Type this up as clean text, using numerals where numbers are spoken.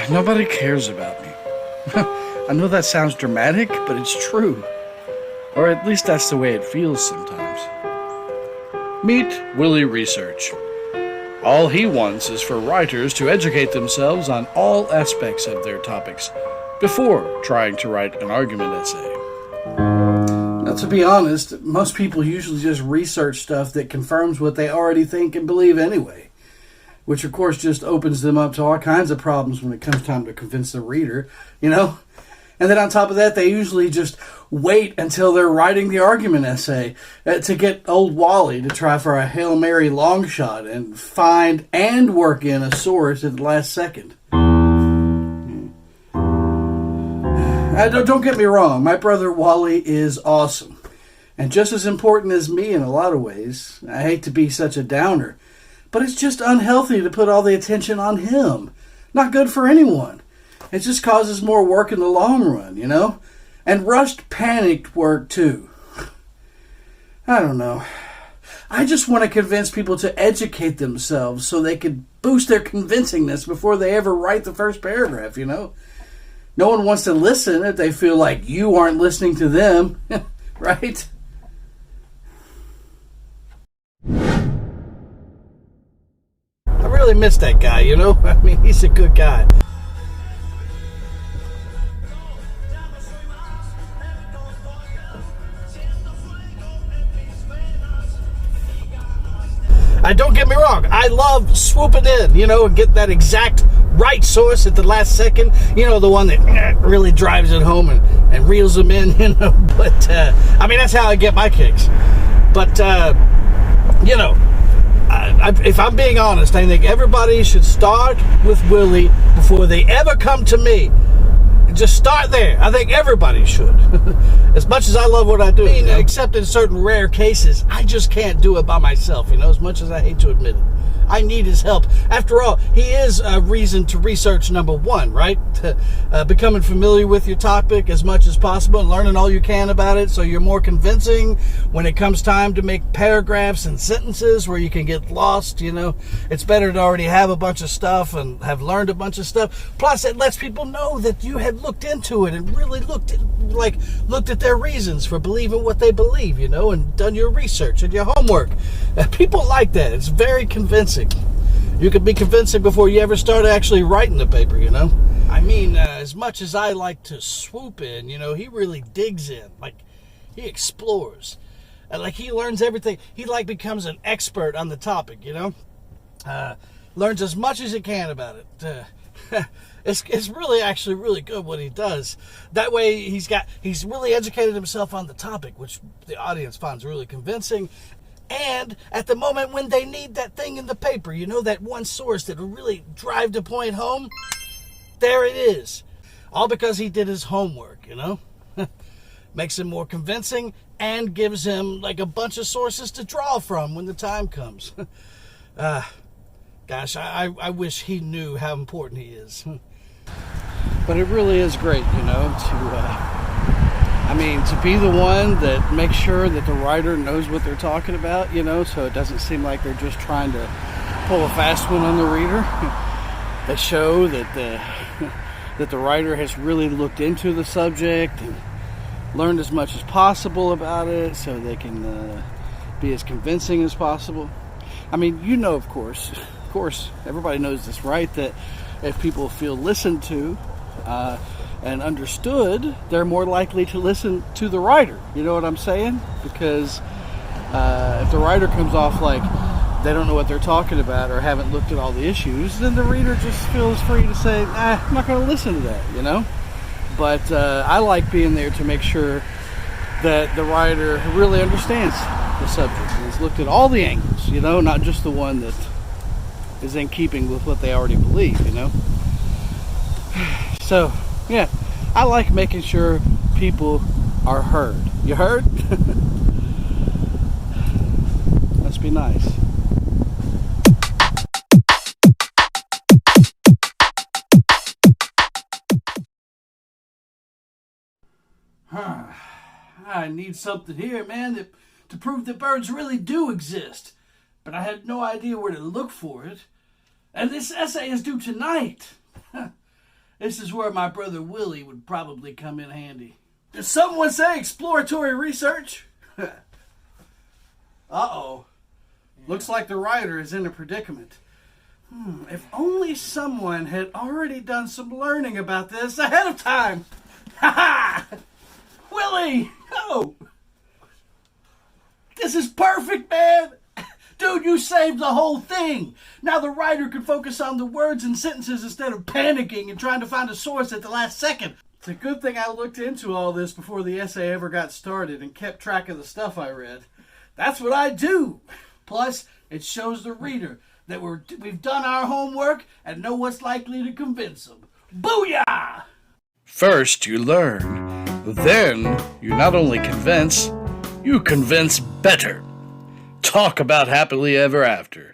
Nobody cares about me. I know that sounds dramatic, but it's true. Or at least that's the way it feels sometimes. Meet Willie Research. All he wants is for writers to educate themselves on all aspects of their topics before trying to write an argument essay. Now, to be honest, most people usually just research stuff that confirms what they already think and believe anyway, which of course just opens them up to all kinds of problems when it comes time to convince the reader, you know? And then on top of that, they usually just wait until they're writing the argument essay to get old Wally to try for a Hail Mary long shot and find and work in a source at the last second. Don't get me wrong, my brother Wally is awesome. And just as important as me in a lot of ways. I hate to be such a downer, but it's just unhealthy to put all the attention on him. Not good for anyone. It just causes more work in the long run, you know? And rushed, panicked work, too. I don't know. I just want to convince people to educate themselves so they could boost their convincingness before they ever write the first paragraph, you know? No one wants to listen if they feel like you aren't listening to them, right? I really miss that guy, you know? I mean, he's a good guy. Don't get me wrong, I love swooping in, you know, and get that exact right source at the last second, you know, the one that really drives it home and reels them in, you know, but, I mean, that's how I get my kicks, but, you know, if I'm being honest, I think everybody should start with Willie before they ever come to me. Just start there. I think everybody should. As much as I love what I do, I mean, except in certain rare cases, I just can't do it by myself, you know, as much as I hate to admit it. I need his help. After all, he is a reason to research number one, right? Becoming familiar with your topic as much as possible and learning all you can about it so you're more convincing when it comes time to make paragraphs and sentences where you can get lost, you know. It's better to already have a bunch of stuff and have learned a bunch of stuff. Plus, it lets people know that you had looked into it and really looked at their reasons for believing what they believe, you know, and done your research and your homework. People like that. It's very convincing. You could be convincing before you ever start actually writing the paper, you know? I mean, as much as I like to swoop in, you know, he really digs in. Like, he explores. Like, he learns everything. He, like, becomes an expert on the topic, you know? Learns as much as he can about it. It's really actually really good what he does. That way he's really educated himself on the topic, which the audience finds really convincing. And at the moment when they need that thing in the paper, you know, that one source that will really drive the point home, there it is. All because he did his homework, you know? Makes him more convincing and gives him like a bunch of sources to draw from when the time comes. Gosh, I wish he knew how important he is. But it really is great, you know, to be the one that makes sure that the writer knows what they're talking about, you know, so it doesn't seem like they're just trying to pull a fast one on the reader. They show that the writer has really looked into the subject and learned as much as possible about it so they can be as convincing as possible. I mean, you know, of course, everybody knows this, right? That if people feel listened to and understood, they're more likely to listen to the writer. You know what I'm saying? Because if the writer comes off like they don't know what they're talking about or haven't looked at all the issues, then the reader just feels free to say, I'm not going to listen to that, you know? But I like being there to make sure that the writer really understands the subject and has looked at all the angles, you know, not just the one that is in keeping with what they already believe, you know? So, yeah, I like making sure people are heard. You heard? Must be nice. I need something here, man, to prove that birds really do exist. But I had no idea where to look for it. And this essay is due tonight. This is where my brother Willie would probably come in handy. Did someone say exploratory research? Uh-oh. Looks like the writer is in a predicament. If only someone had already done some learning about this ahead of time. Ha ha! Willie! No! This is perfect, man! Dude, you saved the whole thing! Now the writer can focus on the words and sentences instead of panicking and trying to find a source at the last second. It's a good thing I looked into all this before the essay ever got started and kept track of the stuff I read. That's what I do! Plus, it shows the reader that we've done our homework and know what's likely to convince them. Booyah! First you learn, then you not only convince, you convince better. Talk about happily ever after.